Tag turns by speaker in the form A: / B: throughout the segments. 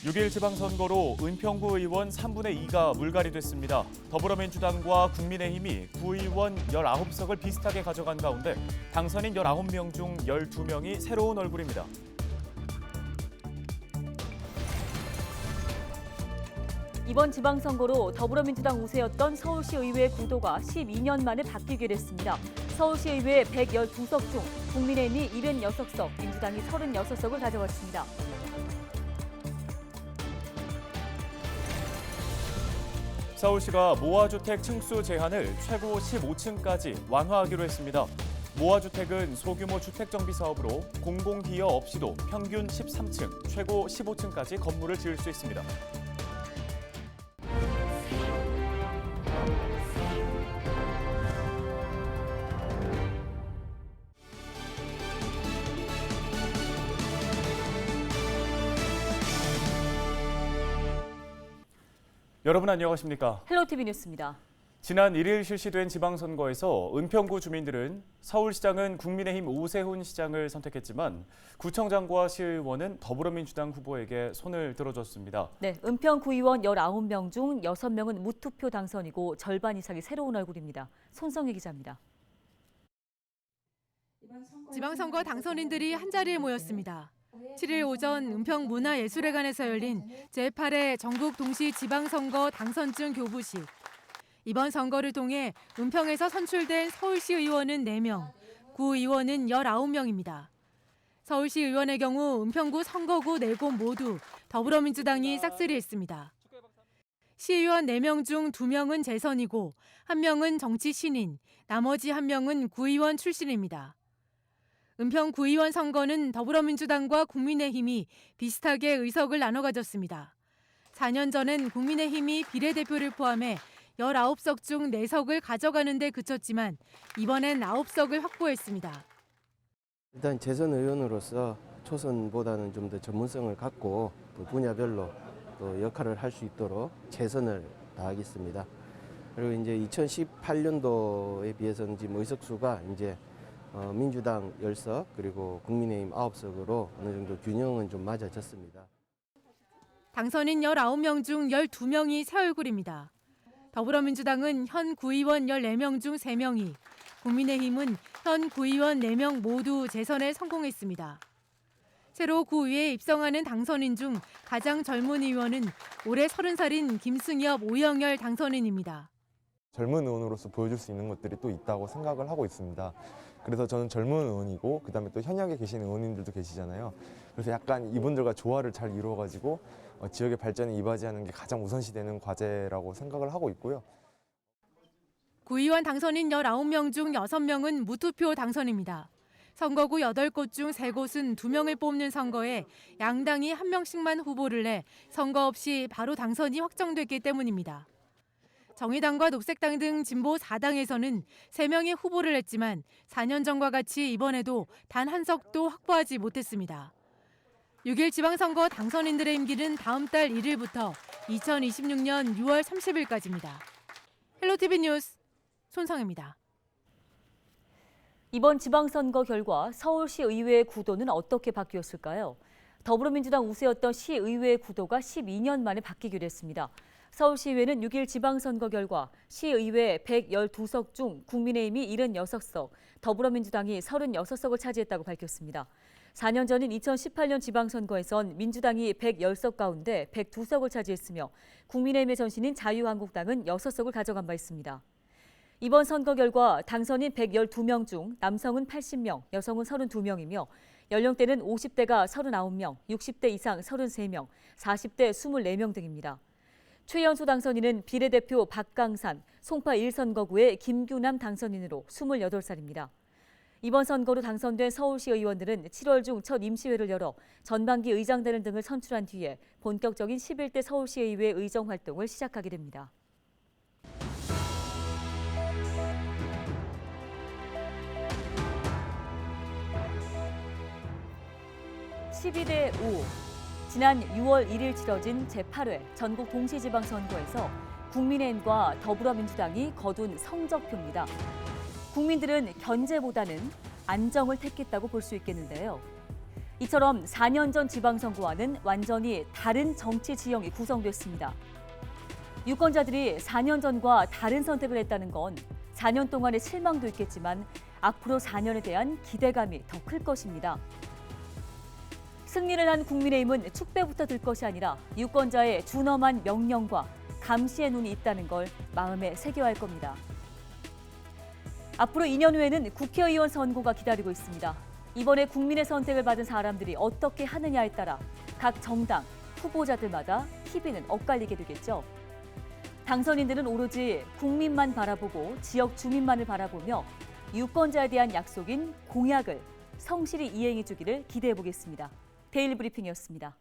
A: 6일 지방선거로 은평구 의원 3분의 2가 물갈이 됐습니다. 더불어민주당과 국민의힘이 구의원 19석을 비슷하게 가져간 가운데 당선인 19명 중 12명이 새로운 얼굴입니다.
B: 이번 지방선거로 더불어민주당 우세였던 서울시의회 구도가 12년 만에 바뀌게 됐습니다. 서울시의회 112석 중 국민의힘이 76석, 민주당이 36석을 가져갔습니다.
A: 서울시가 모아주택 층수 제한을 최고 15층까지 완화하기로 했습니다. 모아주택은 소규모 주택정비 사업으로 공공기여 없이도 평균 13층, 최고 15층까지 건물을 지을 수 있습니다. 여러분 안녕하십니까?
B: 헬로티비 뉴스입니다.
A: 지난 1일 실시된 지방선거에서 은평구 주민들은 서울시장은 국민의힘 오세훈 시장을 선택했지만 구청장과 시의원은 더불어민주당 후보에게 손을 들어줬습니다.
B: 네, 은평구의원 19명 중 6명은 무투표 당선이고 절반 이상이 새로운 얼굴입니다. 손성희 기자입니다.
C: 지방선거 당선인들이 한자리에 모였습니다. 7일 오전 은평문화예술회관에서 열린 제8회 전국 동시 지방선거 당선증 교부식. 이번 선거를 통해 은평에서 선출된 서울시 의원은 4명, 구의원은 19명입니다. 서울시 의원의 경우 은평구 선거구 4곳 모두 더불어민주당이 싹쓸이했습니다. 시의원 4명 중 2명은 재선이고 1명은 정치 신인, 나머지 1명은 구의원 출신입니다. 은평 구의원 선거는 더불어민주당과 국민의힘이 비슷하게 의석을 나눠 가졌습니다. 4년 전엔 국민의힘이 비례대표를 포함해 19석 중 4석을 가져가는 데 그쳤지만 이번엔 9석을 확보했습니다.
D: 일단 재선 의원으로서 초선보다는 좀 더 전문성을 갖고 또 분야별로 또 역할을 할 수 있도록 최선을 다하겠습니다. 그리고 이제 2018년도에 비해서는 지금 의석수가 이제 민주당 10석 그리고 국민의힘 9석으로 어느 정도 균형은 좀 맞아졌습니다.
C: 당선인 19명 중 12명이 새 얼굴입니다. 더불어민주당은 현 구의원 14명 중 3명이, 국민의힘은 현 구의원 4명 모두 재선에 성공했습니다. 새로 구의회에 입성하는 당선인 중 가장 젊은 의원은 올해 30살인 김승엽 오영열 당선인입니다.
E: 젊은 의원으로서 보여줄 수 있는 것들이 또 있다고 생각을 하고 있습니다. 그래서 저는 젊은 의원이고 그다음에 또 현역에 계신 의원님들도 계시잖아요. 그래서 약간 이분들과 조화를 잘 이루어가지고 지역의 발전에 이바지하는 게 가장 우선시되는 과제라고 생각을 하고 있고요.
C: 구의원 당선인 19명 중 6명은 무투표 당선입니다. 선거구 8곳 중 3곳은 2명을 뽑는 선거에 양당이 1명씩만 후보를 내 선거 없이 바로 당선이 확정됐기 때문입니다. 정의당과 녹색당 등 진보 4당에서는 3명의 후보를 냈지만 4년 전과 같이 이번에도 단 한 석도 확보하지 못했습니다. 6일 지방선거 당선인들의 임기는 다음 달 1일부터 2026년 6월 30일까지입니다. 헬로티비 뉴스 손성입니다.
B: 이번 지방선거 결과 서울시 의회 구도는 어떻게 바뀌었을까요? 더불어민주당 우세였던 시의회 구도가 12년 만에 바뀌기로 했습니다. 서울시의회는 6일 지방선거 결과 시의회 112석 중 국민의힘이 76석, 더불어민주당이 36석을 차지했다고 밝혔습니다. 4년 전인 2018년 지방선거에선 민주당이 110석 가운데 102석을 차지했으며 국민의힘의 전신인 자유한국당은 6석을 가져간 바 있습니다. 이번 선거 결과 당선인 112명 중 남성은 80명, 여성은 32명이며 연령대는 50대가 39명, 60대 이상 33명, 40대 24명 등입니다. 최연소 당선인은 비례대표 박강산, 송파 1선거구의 김규남 당선인으로 28살입니다. 이번 선거로 당선된 서울시 의원들은 7월 중 첫 임시회를 열어 전반기 의장단을 등을 선출한 뒤에 본격적인 11대 서울시의회 의정 활동을 시작하게 됩니다. 12대 5. 지난 6월 1일 치러진 제8회 전국 동시지방선거에서 국민의힘과 더불어민주당이 거둔 성적표입니다. 국민들은 견제보다는 안정을 택했다고 볼 수 있겠는데요. 이처럼 4년 전 지방선거와는 완전히 다른 정치 지형이 구성됐습니다. 유권자들이 4년 전과 다른 선택을 했다는 건 4년 동안의 실망도 있겠지만 앞으로 4년에 대한 기대감이 더 클 것입니다. 승리를 한 국민의힘은 축배부터 들 것이 아니라 유권자의 준엄한 명령과 감시의 눈이 있다는 걸 마음에 새겨야 할 겁니다. 앞으로 2년 후에는 국회의원 선거가 기다리고 있습니다. 이번에 국민의 선택을 받은 사람들이 어떻게 하느냐에 따라 각 정당, 후보자들마다 TV는 엇갈리게 되겠죠. 당선인들은 오로지 국민만 바라보고 지역 주민만을 바라보며 유권자에 대한 약속인 공약을 성실히 이행해 주기를 기대해 보겠습니다. 데일리 브리핑이었습니다.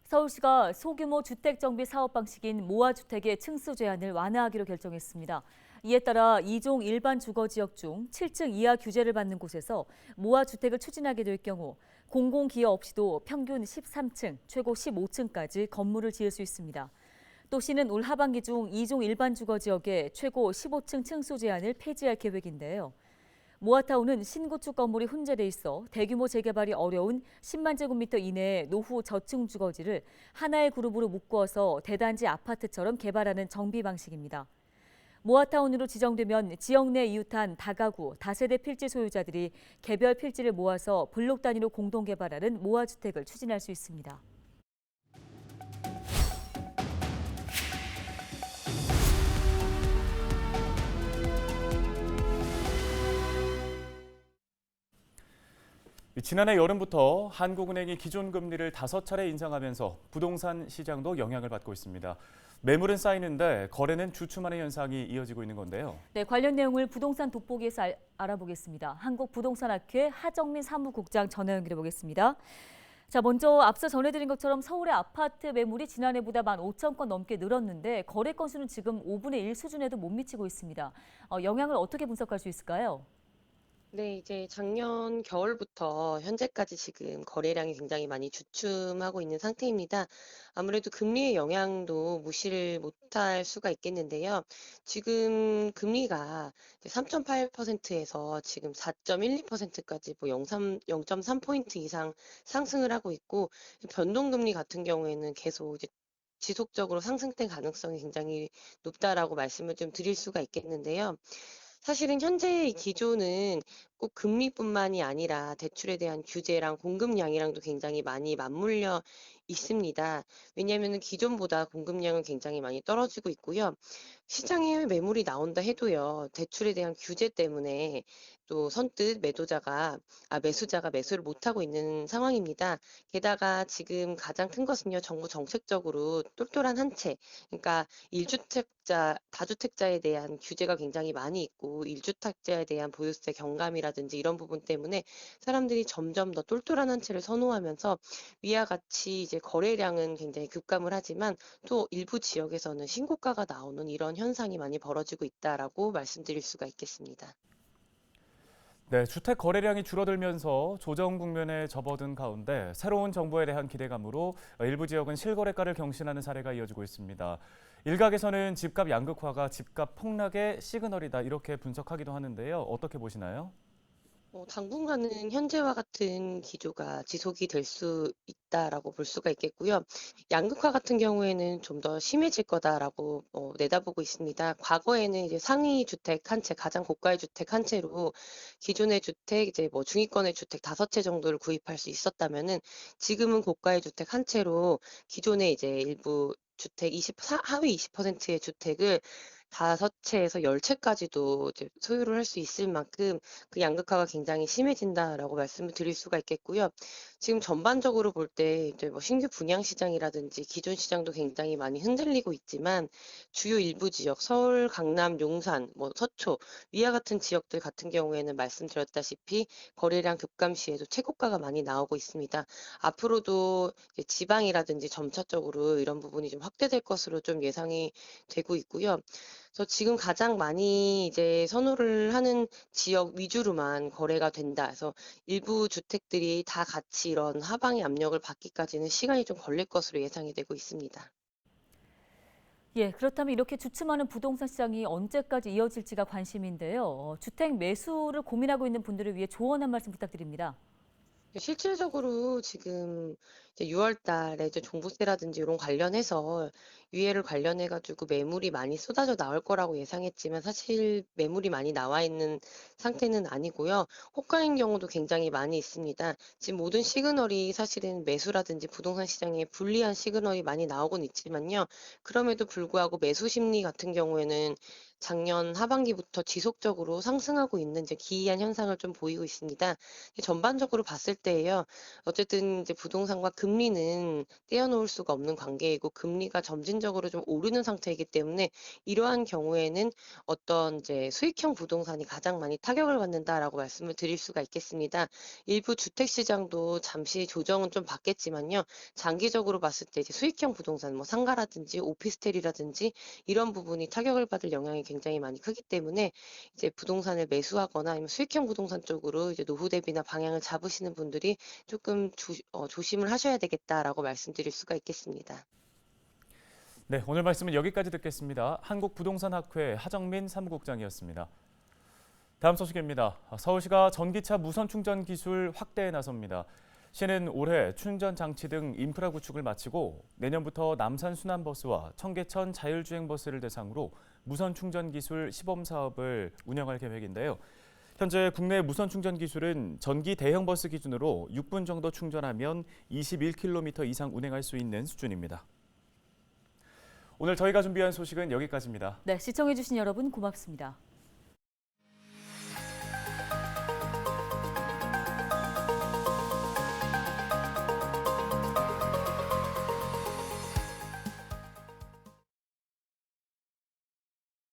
B: 서울시가 소규모 주택정비 사업 방식인 모아주택의 층수 제한을 완화하기로 결정했습니다. 이에 따라 2종 일반 주거지역 중 7층 이하 규제를 받는 곳에서 모아주택을 추진하게 될 경우 공공기여 없이도 평균 13층, 최고 15층까지 건물을 지을 수 있습니다. 또 시는 올 하반기 중 2종 일반 주거지역의 최고 15층 층수 제한을 폐지할 계획인데요. 모아타운은 신구축 건물이 혼재돼 있어 대규모 재개발이 어려운 10만 제곱미터 이내의 노후 저층 주거지를 하나의 그룹으로 묶어서 대단지 아파트처럼 개발하는 정비 방식입니다. 모아타운으로 지정되면 지역 내 이웃한 다가구, 다세대 필지 소유자들이 개별 필지를 모아서 블록 단위로 공동 개발하는 모아주택을 추진할 수 있습니다.
A: 지난해 여름부터 한국은행이 기존 금리를 5차례 인상하면서 부동산 시장도 영향을 받고 있습니다. 매물은 쌓이는데 거래는 주춤하는 현상이 이어지고 있는 건데요.
B: 네, 관련 내용을 부동산 돋보기에서 알아보겠습니다. 한국부동산학회 하정민 사무국장 전화 연결해 보겠습니다. 자, 먼저 앞서 전해드린 것처럼 서울의 아파트 매물이 지난해보다 15,000건 넘게 늘었는데 거래 건수는 지금 5분의 1 수준에도 못 미치고 있습니다. 영향을 어떻게 분석할 수 있을까요?
F: 네, 이제 작년 겨울부터 현재까지 지금 거래량이 굉장히 많이 주춤하고 있는 상태입니다. 아무래도 금리의 영향도 무시를 못할 수가 있겠는데요. 지금 금리가 3.8%에서 지금 4.12%까지 뭐 0.3포인트 이상 상승을 하고 있고, 변동금리 같은 경우에는 계속 이제 지속적으로 상승될 가능성이 굉장히 높다라고 말씀을 좀 드릴 수가 있겠는데요. 사실은 현재 이 기조는 꼭 금리뿐만이 아니라 대출에 대한 규제랑 공급량이랑도 굉장히 많이 맞물려 있습니다. 왜냐하면 기존보다 공급량은 굉장히 많이 떨어지고 있고요. 시장에 매물이 나온다 해도요, 대출에 대한 규제 때문에 또 선뜻 매수자가 매수를 못하고 있는 상황입니다. 게다가 지금 가장 큰 것은요, 정부 정책적으로 똘똘한 한 채, 그러니까 1주택자, 다주택자에 대한 규제가 굉장히 많이 있고, 1주택자에 대한 보유세 경감이라든지 이런 부분 때문에 사람들이 점점 더 똘똘한 한 채를 선호하면서 위와 같이 이제 거래량은 굉장히 급감을 하지만 또 일부 지역에서는 신고가가 나오는 이런 현상이 많이 벌어지고 있다라고 말씀드릴 수가 있겠습니다.
A: 네, 주택 거래량이 줄어들면서 조정 국면에 접어든 가운데 새로운 정부에 대한 기대감으로 일부 지역은 실거래가를 경신하는 사례가 이어지고 있습니다. 일각에서는 집값 양극화가 집값 폭락의 시그널이다 이렇게 분석하기도 하는데요. 어떻게 보시나요?
F: 당분간은 현재와 같은 기조가 지속이 될 수 있다라고 볼 수가 있겠고요. 양극화 같은 경우에는 좀 더 심해질 거다라고 내다보고 있습니다. 과거에는 이제 상위 주택 한 채, 가장 고가의 주택 한 채로 기존의 주택, 이제 뭐 중위권의 주택 5채 정도를 구입할 수 있었다면은 지금은 고가의 주택 한 채로 기존의 이제 일부 주택 하위 20%의 주택을 5채에서 10채까지도 이제 소유를 할 수 있을 만큼 그 양극화가 굉장히 심해진다라고 말씀을 드릴 수가 있겠고요. 지금 전반적으로 볼 때 이제 뭐 신규 분양 시장이라든지 기존 시장도 굉장히 많이 흔들리고 있지만 주요 일부 지역 서울, 강남, 용산, 뭐 서초 위와 같은 지역들 같은 경우에는 말씀드렸다시피 거래량 급감 시에도 최고가가 많이 나오고 있습니다. 앞으로도 이제 지방이라든지 점차적으로 이런 부분이 좀 확대될 것으로 좀 예상이 되고 있고요. 그래서 지금 가장 많이 이제 선호를 하는 지역 위주로만 거래가 된다. 그래서 일부 주택들이 다 같이 이런 하방의 압력을 받기까지는 시간이 좀 걸릴 것으로 예상이 되고 있습니다.
B: 예, 그렇다면 이렇게 주춤하는 부동산 시장이 언제까지 이어질지가 관심인데요. 주택 매수를 고민하고 있는 분들을 위해 조언 한 말씀 부탁드립니다.
F: 실질적으로 지금 이제 6월 달에 이제 종부세라든지 이런 관련해서 유예를 관련해 가지고 매물이 많이 쏟아져 나올 거라고 예상했지만 사실 매물이 많이 나와 있는 상태는 아니고요. 호가인 경우도 굉장히 많이 있습니다. 지금 모든 시그널이 사실은 매수라든지 부동산 시장에 불리한 시그널이 많이 나오곤 있지만요. 그럼에도 불구하고 매수 심리 같은 경우에는 작년 하반기부터 지속적으로 상승하고 있는 이제 기이한 현상을 좀 보이고 있습니다. 전반적으로 봤을 때예요. 어쨌든 이제 부동산과 금리는 떼어놓을 수가 없는 관계이고 금리가 점진적으로 좀 오르는 상태이기 때문에 이러한 경우에는 어떤 이제 수익형 부동산이 가장 많이 타격을 받는다라고 말씀을 드릴 수가 있겠습니다. 일부 주택 시장도 잠시 조정은 좀 받겠지만요. 장기적으로 봤을 때 이제 수익형 부동산 뭐 상가라든지 오피스텔이라든지 이런 부분이 타격을 받을 영향이 굉장히 많이 크기 때문에 이제 부동산을 매수하거나 아니면 수익형 부동산 쪽으로 이제 노후 대비나 방향을 잡으시는 분들이 조금 조심을 하셔야 되겠다라고 말씀드릴 수가 있겠습니다.
A: 네, 오늘 말씀은 여기까지 듣겠습니다. 한국부동산학회 하정민 사무국장이었습니다. 다음 소식입니다. 서울시가 전기차 무선 충전 기술 확대에 나섭니다. 시는 올해 충전 장치 등 인프라 구축을 마치고 내년부터 남산 순환버스와 청계천 자율주행버스를 대상으로 무선 충전 기술 시범 사업을 운영할 계획인데요. 현재 국내 무선 충전 기술은 전기 대형 버스 기준으로 6분 정도 충전하면 21km 이상 운행할 수 있는 수준입니다. 오늘 저희가 준비한 소식은 여기까지입니다.
B: 네, 시청해주신 여러분 고맙습니다.